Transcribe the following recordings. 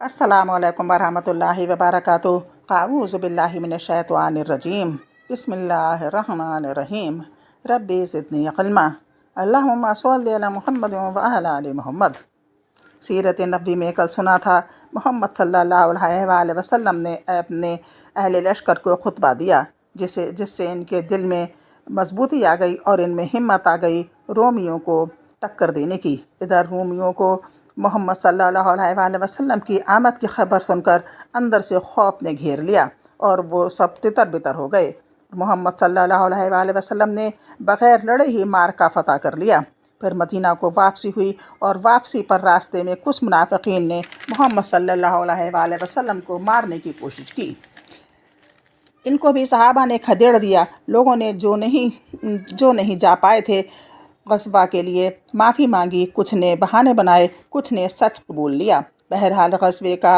अस्सलामु अलैकुम वरहमतुल्लाहि वबरकातुहू। अऊज़ु बिल्लाहि मिनश्शैतानिर्रजीम। बिस्मिल्लाहिर्रहमानिर्रहीम। रब्बी ज़िदनी इल्मा। अल्लाहुम्मा सल्लि अला मुहम्मद व अला आलि मुहम्मद। सीरत नबी में कल सुना था मोहम्मद सल्लल्लाहु अलैहि वसल्लम ने अपने अहले लश्कर को खुतबा दिया जिससे इनके दिल में मजबूती आ गई और इनमें हिम्मत आ गई रोमियों को टक्कर देने की। इधर रोमियों को मोहम्मद सल्लल्लाहु अलैहि वसल्लम की आमद की खबर सुनकर अंदर से खौफ ने घेर लिया और वो सब तितर बितर हो गए। मोहम्मद सल्लल्लाहु अलैहि वसल्लम ने बग़ैर लड़े ही मार का फतह कर लिया। फिर मदीना को वापसी हुई और वापसी पर रास्ते में कुछ मुनाफिकीन ने मोहम्मद सल्लल्लाहु अलैहि वसल्लम को मारने की कोशिश की। इनको भी सहाबा ने खदेड़ दिया। लोगों ने जो नहीं जा पाए थे ग़ज़वा के लिए माफ़ी मांगी, कुछ ने बहाने बनाए, कुछ ने सच कबूल लिया। बहरहाल ग़ज़वे का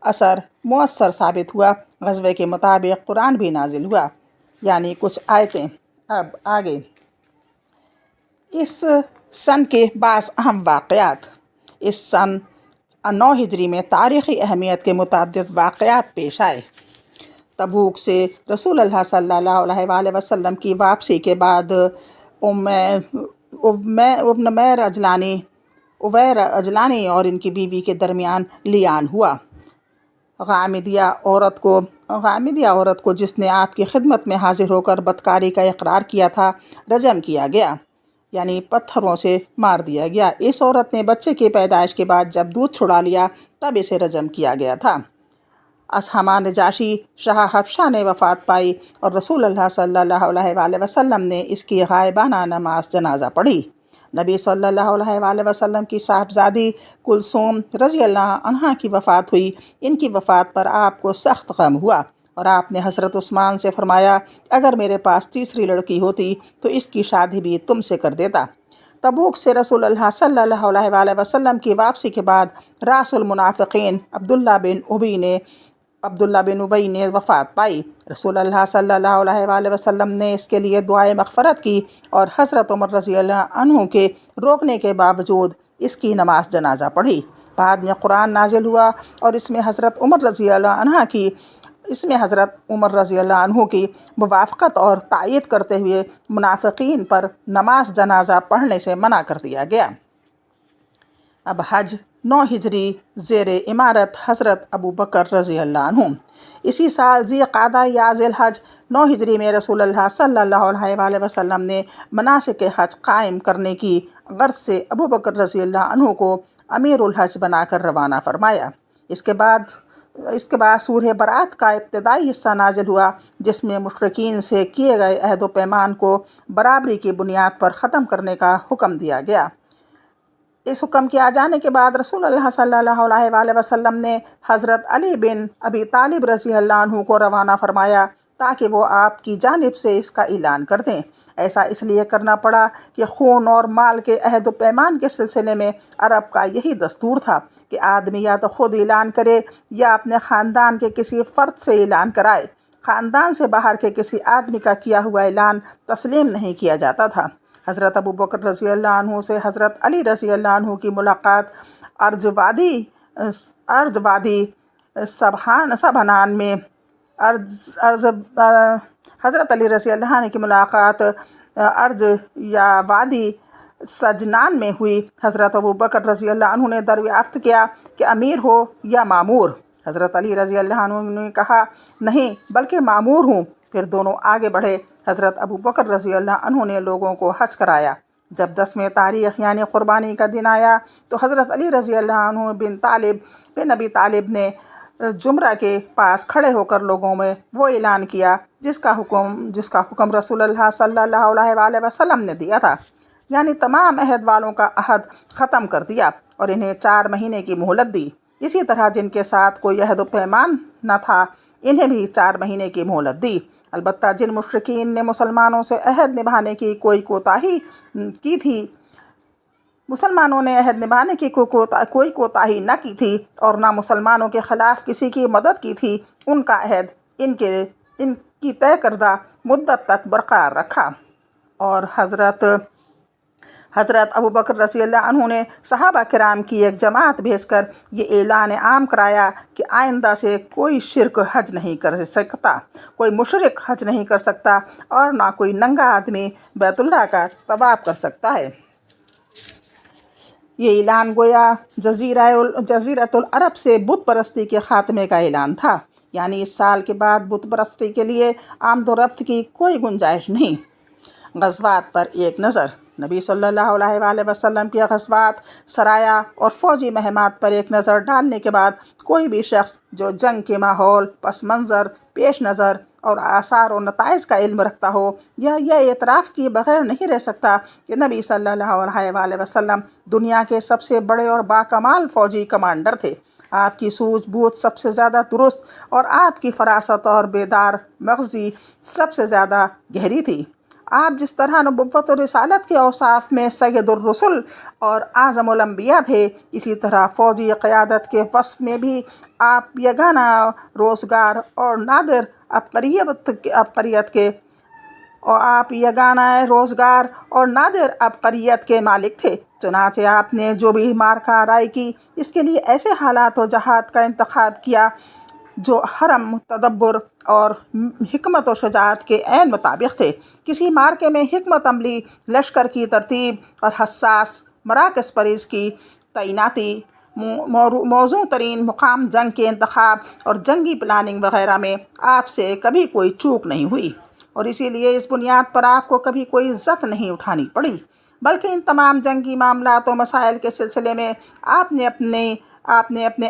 असर मुअस्सर साबित हुआ। ग़ज़वे के मुताबिक कुरान भी नाजिल हुआ, यानी कुछ आयतें। अब आगे इस सन के बास अहम वाक़यात। इस सन 9 हिजरी में तारीख़ी अहमियत के मुतअद्दिद वाक़यात पेश आए। तबूक से रसूल अल्लाह सल्लल्लाहु अलैहि वसल्लम की वापसी के बाद उवैर अजलानी और इनकी बीवी के दरमियान लियान हुआ। गामिदिया औरत को जिसने आपकी खिदमत में हाजिर होकर बदकारी का इकरार किया था रजम किया गया, यानी पत्थरों से मार दिया गया। इस औरत ने बच्चे की पैदाइश के बाद जब दूध छुड़ा लिया तब इसे रजम किया गया था। असहमा नजाशी शाह हफ्शा ने वफ़ात पाई और रसूल अल्लाह सल्लल्लाहु अलैहि वसल्लम ने इसकी गायबाना नमाज जनाजा पढ़ी। नबी सल्लल्लाहु अलैहि वसल्लम की साहबजादी कुलसूम रज़ी अल्लाह अन्हा की वफ़ात हुई। इनकी वफ़ात पर आपको सख्त गम हुआ और आपने हज़रत उस्मान से फरमाया, अगर मेरे पास तीसरी लड़की होती तो इसकी शादी भी तुमसे कर देता। तबूक से रसूल अल्लाह सल्लल्लाहु अलैहि वसल्लम की वापसी के बाद रासुल मुनाफिकीन अब्दुल्ला बिन उबई ने वफ़ात पाई। रसूल अल्लाह सल्लल्लाहु अलैहि वसल्लम ने इसके लिए दुआए मग़फ़रत की और हज़रत उमर रज़ी अल्लाह अन्हु के रोकने के बावजूद इसकी नमाज जनाजा पढ़ी। बाद में कुरान नाजिल हुआ और इसमें हज़रत उमर रज़ी अल्लाह अन्हु की मुवाफ़क़त और तायीद करते हुए मुनाफ़िकीन पर नमाज जनाजा पढ़ने से मना कर दिया गया। अब हज 9 हिजरी ज़ेरे इमारत हज़रत अबू बकर रज़ी अल्लाह अन्हु। इसी साल ज़िक़ादा या ज़िलहज 9 हिजरी में रसूल अल्लाह सल्लल्लाहु अलैहि वसल्लम ने मनासिक हज कायम करने की गर्ज़ से अबू बकर रज़ी अल्लाह अन्हु को अमीरुल हज बनाकर रवाना फरमाया। इसके बाद सूरह बरात का इब्तिदाई हिस्सा नाजिल हुआ, जिसमें मुशरिकीन से किए गए अहद व पैमान को बराबरी की बुनियाद पर ख़त्म करने का हुक्म दिया गया। इस हुक्म के आ जाने के बाद रसूल अल्लाह सल्लल्लाहु अलैहि वसल्लम ने हज़रत अली बिन अबी तालिब रज़ी अल्लाह अन्हु को रवाना फरमाया ताकि वो आपकी जानिब से इसका ऐलान कर दें। ऐसा इसलिए करना पड़ा कि खून और माल के अहद व पैमान के सिलसिले में अरब का यही दस्तूर था कि आदमी या तो ख़ुद ऐलान करे या अपने ख़ानदान के किसी फ़र्द से ऐलान कराए। ख़ानदान से बाहर के किसी आदमी का किया हुआ ऐलान तस्लीम नहीं किया जाता था। हज़रत अबू बकर रज़ी अल्लाह अन्हु से हज़रत अली रज़ी अल्लाह अन्हु की मुलाकात अर्ज़वादी सबहान में हज़रत अली रज़ी अल्लाह अन्हु की मुलाकात अर्ज़ या वादी सजनान में हुई। हज़रत अबू बकर रज़ी अल्लाह अन्हु ने दरियाफ़्त किया कि अमीर हो या मामूर। हज़रत अली रज़ी अल्लाह अन्हु ने कहा, नहीं बल्कि मामूर हूँ। फिर दोनों आगे बढ़े। हज़रत अबू बकर रज़ी अल्लाह अन्हु ने लोगों को हज कराया। जब 10वें तारीख़ यानी क़ुरबानी का दिन आया तो हज़रत अली रज़ी अल्लाह अन्हु बिन अबी तालिब ने जुमरा के पास खड़े होकर लोगों में वो ऐलान किया जिसका हुक्म रसूल अल्लाह सल्लल्लाहु अलैहि वसल्लम ने दिया था, यानी तमाम अहद वालों का अहद ख़त्म कर दिया और इन्हें 4 महीने की मोहलत दी। इसी तरह जिनके साथ कोई अहद व पैमान न था इन्हें भी 4 महीने की मोहलत दी। अलबत्ता जिन मुशरिकीन ने मुसलमानों से अहद निभाने की कोई कोताही की थी कोई कोताही न की थी और ना मुसलमानों के ख़िलाफ़ किसी की मदद की थी, उनका अहद इनकी तय करदा मुद्दत तक बरकरार रखा। और हज़रत حضرت ابو بکر رضی اللہ عنہ نے صحابہ کرام کی ایک جماعت بھیج کر یہ اعلان عام کرایا کہ آئندہ سے کوئی شرک حج نہیں کر سکتا، کوئی مشرک حج نہیں کر سکتا، اور نہ کوئی ننگا آدمی بیت اللہ کا طواف کر سکتا ہے۔ یہ اعلان گویا جزیرۃ العرب سے بت پرستی کے خاتمے کا اعلان تھا، یعنی اس سال کے بعد بت پرستی کے لیے آمد و رفت کی کوئی گنجائش نہیں۔ غزوات پر ایک نظر۔ نبی صلی اللہ علیہ وآلہ وسلم کی غزوات، سرایا اور فوجی مہمات پر ایک نظر ڈالنے کے بعد کوئی بھی شخص جو جنگ کے ماحول، پس منظر، پیش نظر اور آثار و نتائج کا علم رکھتا ہو، یہ اعتراف کیے بغیر نہیں رہ سکتا کہ نبی صلی اللہ علیہ وآلہ وسلم دنیا کے سب سے بڑے اور باکمال فوجی کمانڈر تھے۔ آپ کی سوجھ بوجھ سب سے زیادہ درست اور آپ کی فراست اور بیدار مغزی سب سے زیادہ گہری تھی۔ آپ جس طرح نبوت و رسالت کے اوصاف میں سید الرسل اور اعظم الانبیاء تھے، اسی طرح فوجی قیادت کے وصف میں بھی آپ یگانہ روزگار اور نادر عبقریت کے مالک تھے۔ چنانچہ آپ نے جو بھی مارکہ رائے کی، اس کے لیے ایسے حالات و جہات کا انتخاب کیا جو حرم، تدبر اور حکمت و شجاعت کے عین مطابق تھے۔ کسی مارکے میں حکمت عملی، لشکر کی ترتیب اور حساس مراکز پر اس کی تعیناتی، موزوں ترین مقام جنگ کے انتخاب اور جنگی پلاننگ وغیرہ میں آپ سے کبھی کوئی چوک نہیں ہوئی، اور اسی لیے اس بنیاد پر آپ کو کبھی کوئی زک نہیں اٹھانی پڑی، بلکہ ان تمام جنگی معاملات و مسائل کے سلسلے میں آپ نے اپنے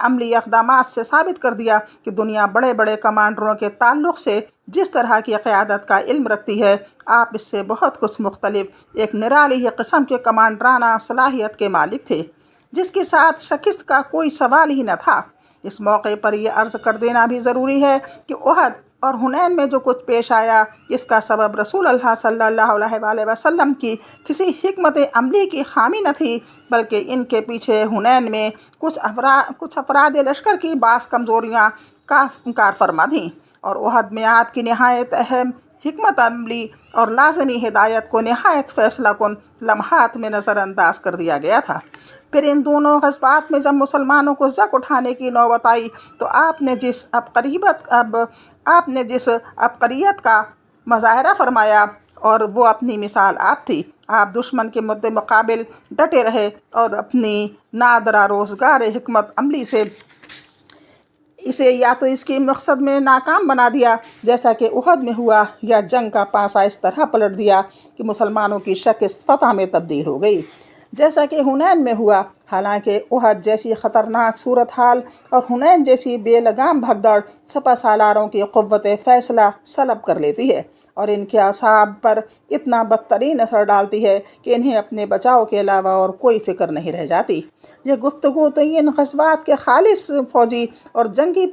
عملی اقدامات سے ثابت کر دیا کہ دنیا بڑے بڑے کمانڈروں کے تعلق سے جس طرح کی قیادت کا علم رکھتی ہے، آپ اس سے بہت کچھ مختلف ایک نرالی ہی قسم کے کمانڈرانہ صلاحیت کے مالک تھے، جس کے ساتھ شکست کا کوئی سوال ہی نہ تھا۔ اس موقع پر یہ عرض کر دینا بھی ضروری ہے کہ احد اور حنین میں جو کچھ پیش آیا، اس کا سبب رسول اللہ صلی اللہ علیہ وآلہ وسلم کی کسی حکمت عملی کی خامی نہ تھی، بلکہ ان کے پیچھے حنین میں کچھ افراد لشکر کی بعض کمزوریاں کار فرما تھیں، اور احد میں آپ کی نہایت اہم حکمت عملی اور لازمی ہدایت کو نہایت فیصلہ کن لمحات میں نظر انداز کر دیا گیا تھا۔ پھر ان دونوں غزوات میں جب مسلمانوں کو زک اٹھانے کی نوبت آئی تو آپ نے جس عبقریت کا مظاہرہ فرمایا، اور وہ اپنی مثال آپ تھی۔ آپ دشمن کے مد مقابل ڈٹے رہے اور اپنی نادرہ روزگار حکمت عملی سے اسے یا تو اس کی مقصد میں ناکام بنا دیا جیسا کہ احد میں ہوا، یا جنگ کا پانسا اس طرح پلٹ دیا کہ مسلمانوں کی شکست فتح میں تبدیل ہو گئی، جیسا کہ حنین میں ہوا۔ حالانکہ احد جیسی خطرناک صورتحال اور حنین جیسی بے لگام بھگدڑ سپہ سالاروں کی قوت فیصلہ سلب کر لیتی ہے، اور ان کے اعصاب پر اتنا بدترین اثر ڈالتی ہے کہ انہیں اپنے بچاؤ کے علاوہ اور کوئی فکر نہیں رہ جاتی۔ یہ گفتگو تو ان غزوات کے خالص فوجی اور جنگی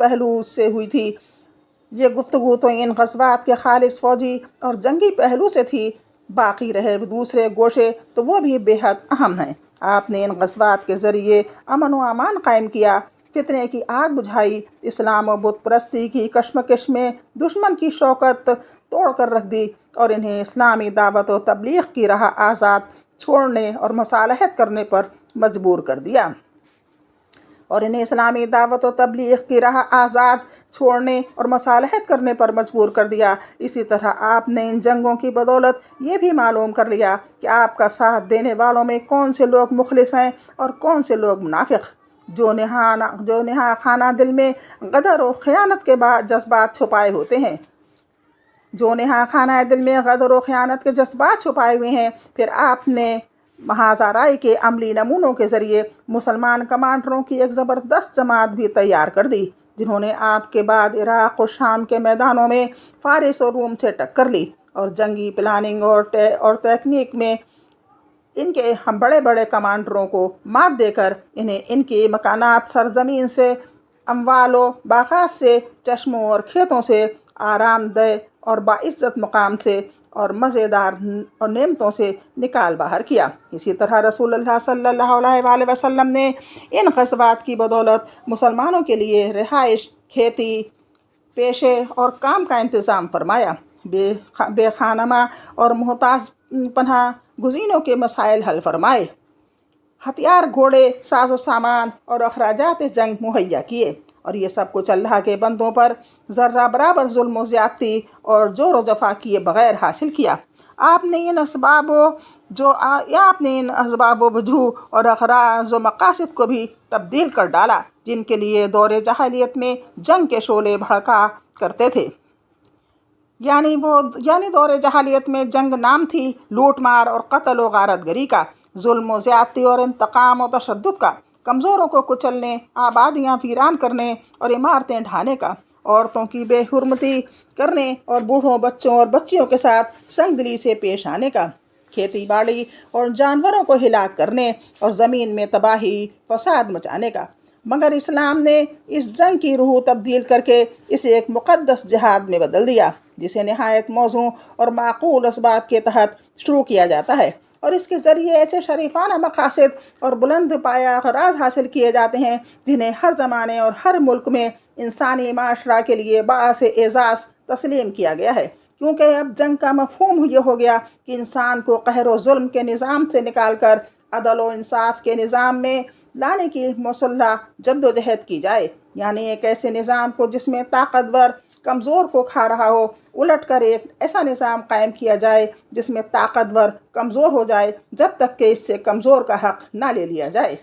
پہلو سے تھی، باقی رہے دوسرے گوشے تو وہ بھی بے حد اہم ہیں۔ آپ نے ان غزوات کے ذریعے امن و امان قائم کیا، فتنے کی آگ بجھائی، اسلام و بت پرستی کی کشمکش میں دشمن کی شوکت توڑ کر رکھ دی، اور انہیں اسلامی دعوت و تبلیغ کی راہ آزاد چھوڑنے اور مصالحت کرنے پر مجبور کر دیا۔ اسی طرح آپ نے ان جنگوں کی بدولت یہ بھی معلوم کر لیا کہ آپ کا ساتھ دینے والوں میں کون سے لوگ مخلص ہیں اور کون سے لوگ منافق، جو نہا خانہ دل میں غدر و خیانت کے جذبات چھپائے ہوئے ہیں۔ پھر آپ نے محاذہ رائے کے عملی نمونوں کے ذریعے مسلمان کمانڈروں کی ایک زبردست جماعت بھی تیار کر دی، جنہوں نے آپ کے بعد عراق و شام کے میدانوں میں فارس اور روم سے ٹکر لی، اور جنگی پلاننگ اور تکنیک میں ان کے ہم بڑے بڑے کمانڈروں کو مات دے کر انہیں ان کی مکانات سرزمین سے، اموال و باغات سے، چشموں اور کھیتوں سے، آرام دہ اور باعزت مقام سے اور مزیدار اور نعمتوں سے نکال باہر کیا۔ اسی طرح رسول اللہ صلی اللہ علیہ وآلہ وسلم نے ان غزوات کی بدولت مسلمانوں کے لیے رہائش، کھیتی، پیشے اور کام کا انتظام فرمایا۔ بے خانمہ اور محتاج پناہ गज़ीनों के मसाइल हल फरमाए, हथियार, घोड़े, साजो सामान और अखराजात जंग मुहैया किए, और ये सब कुछ अल्लाह के बंदों पर ज़र्रा बराबर जुल्म व ज़्यादती और जोर व जफ़ा किए बग़ैर हासिल किया। आपने इन असबाब वजूह और अखराज व मकासद को भी तब्दील कर डाला, जिनके लिए दौरे जहालियत में जंग के शोले भड़का करते थे। यानी दौरे जहालियत में जंग नाम थी लूट मार और कत्ल व गारतगरी का, जुल्म व ज़्यादती और इंतकाम व तशद्दुद का, कमज़ोरों को कुचलने, आबादियाँ वीरान करने और इमारतें ढाने का, औरतों की बेहुरमती करने और बूढ़ों, बच्चों और बच्चियों के साथ संगदिली से पेश आने का, खेती बाड़ी और जानवरों को हिलाक करने और ज़मीन में तबाही फसाद मचाने का। मगर इस्लाम ने इस जंग की रूह तब्दील करके इसे एक मुक़द्दस जिहाद में बदल दिया, जिसे नहायत मौज़ू और माक़ूल असबाब के तहत शुरू किया जाता है, और इसके ज़रिए ऐसे शरीफाना मकासद और बुलंद पाया ग़राज़ हासिल किए जाते हैं जिन्हें हर ज़माने और हर मुल्क में इंसानी माशरा के लिए बाअस एज़ाज़ तस्लीम किया गया है। क्योंकि अब जंग का मफ़हूम ये हो गया कि इंसान को कहर व ज़ुल्म के निज़ाम से निकाल कर अदल व इंसाफ के निज़ाम में लाने की मुसल्लह जद्दोजहद की जाए, यानी एक ऐसे निज़ाम को जिसमें ताकतवर कमज़ोर को खा रहा हो, उलट कर एक ऐसा निज़ाम कायम किया जाए जिसमें ताकतवर कमज़ोर हो जाए जब तक कि इससे कमज़ोर का हक़ ना ले लिया जाए,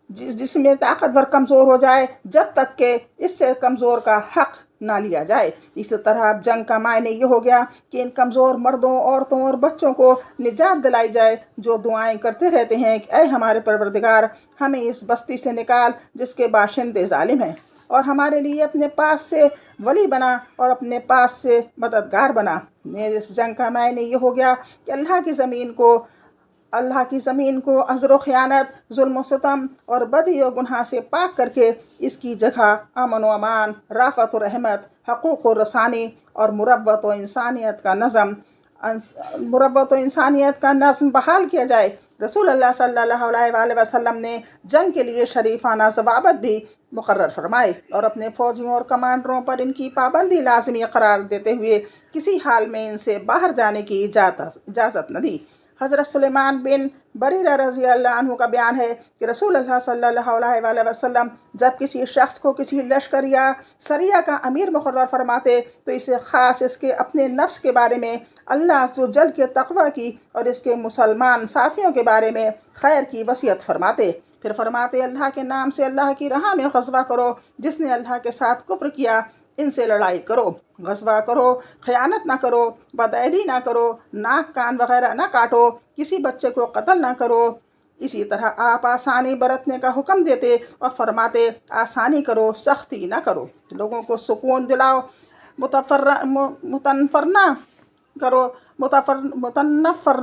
जिसमें ताकतवर कमज़ोर हो जाए जब तक कि इससे कमज़ोर का हक़ ना लिया जाए। इस तरह अब जंग का मायने ये हो गया कि इन कमज़ोर मर्दों, औरतों और बच्चों को निजात दिलाई जाए, जो दुआएं करते रहते हैं कि ऐ हमारे परवरदिगार, हमें इस बस्ती से निकाल जिसके बाशिंदे जालिम हैं, और हमारे लिए अपने पास से वली बना और अपने पास से मददगार बना। इस जंग का मायने ये हो गया कि अल्लाह की ज़मीन को अज़्र व ख़यानत, जुल्म व सितम और बदी और गुनाह से पाक करके इसकी जगह अमन व अमान, राफ़त व रहमत, हक़ूक़ व रसानी और मुरव्वत व इंसानियत का नज़्म बहाल किया जाए। रसूलुल्लाह सल्लल्लाहु अलैहि वसल्लम ने जंग के लिए शरीफाना ज़वाबित भी मुकर्रर फरमाए और अपने फ़ौजियों और कमांडरों पर इनकी पाबंदी लाज़मी करार देते हुए किसी हाल में इनसे बाहर जाने की इजाज़त न दी। हज़रत सुलेमान बिन बरीरा रज़ी अल्लाह अन्हु का बयान है कि रसूलुल्लाह सल्लल्लाहु अलैहि वसल्लम जब किसी शख्स को किसी लश्कर या सरिया का अमीर मुकर्रर फरमाते तो इसे ख़ास इसके अपने नफ्स के बारे में, अल्लाह अज़्ज़ व जल के तक़वा की और इसके मुसलमान साथियों के बारे में खैर की वसीयत फरमाते। फिर फरमाते, अल्लाह के नाम से अल्लाह की राह में ग़ज़वा करो, जिसने अल्लाह के साथ कुफ्र किया इनसे लड़ाई करो, ग़ज़वा करो, ख़यानत ना करो, बदअदी ना करो, नाक कान वग़ैरह ना काटो, किसी बच्चे को कत्ल ना करो। इसी तरह आप आसानी बरतने का हुक्म देते और फरमाते, आसानी करो, सख्ती ना करो, लोगों को सुकून दिलाओ, मुतनफ़र न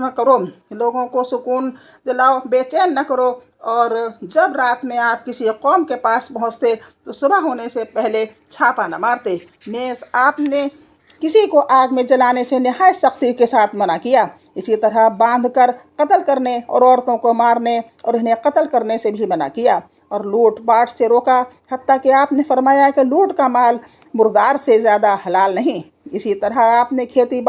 करो, लोगों को सुकून दिलाओ, बेचैन न करो। और जब रात में आप किसी कौम के पास पहुँचते तो सुबह होने से पहले छापा न मारते। नेज़ आपने किसी को आग में जलाने से नहायत सख्ती के साथ मना किया। इसी तरह बांध कर कत्ल करने और औरतों को मारने और इन्हें कत्ल करने से भी मना किया और लूट पाट से रोका, हत्ता कि आपने फरमाया कि लूट का माल मुर्दार से ज़्यादा हलाल नहीं। इसी तरह आपने खेती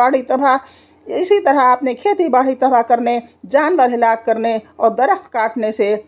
बाड़ी तबाह करने, जानवर हिलाक करने और दरख्त काटने से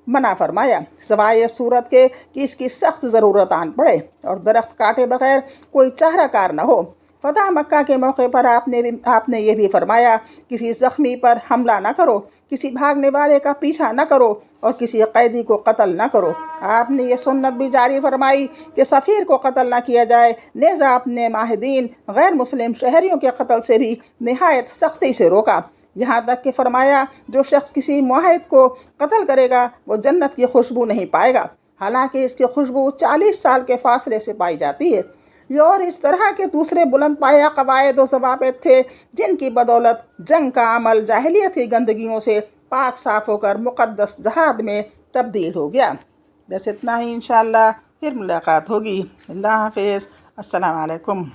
मना फरमाया, सवाए सूरत के कि इसकी सख्त ज़रूरत आन पड़े और दरख्त काटे बगैर कोई चारा कार न हो। फ़तह मक्का के मौके पर आपने ये भी फरमाया, किसी ज़ख्मी पर हमला न करो, किसी भागने वाले का पीछा न करो और किसी कैदी को कत्ल न करो। आपने ये सुन्नत भी जारी फरमाई कि सफ़ीर को कत्ल न किया जाए। नेज़ आपने माहिदीन गैर मुस्लिम शहरियों के कत्ल से भी नहायत सख्ती से रोका, यहाँ तक कि फरमाया, जो शख्स किसी मुआहिद को कत्ल करेगा वो जन्नत की खुशबू नहीं पाएगा, हालांकि इसकी खुशबू 40 साल के फासले से पाई जाती है। ये और इस तरह के दूसरे बुलंद पाया कवायद और ज़वाबित थे जिनकी बदौलत जंग का अमल जाहिलियत की गंदगियों से पाक साफ़ होकर मुक़द्दस जहाद में तब्दील हो गया। बस इतना ही, इंशाअल्लाह फिर मुलाकात होगी। अल्लाह हाफ़िज़। अस्सलामु अलैकुम।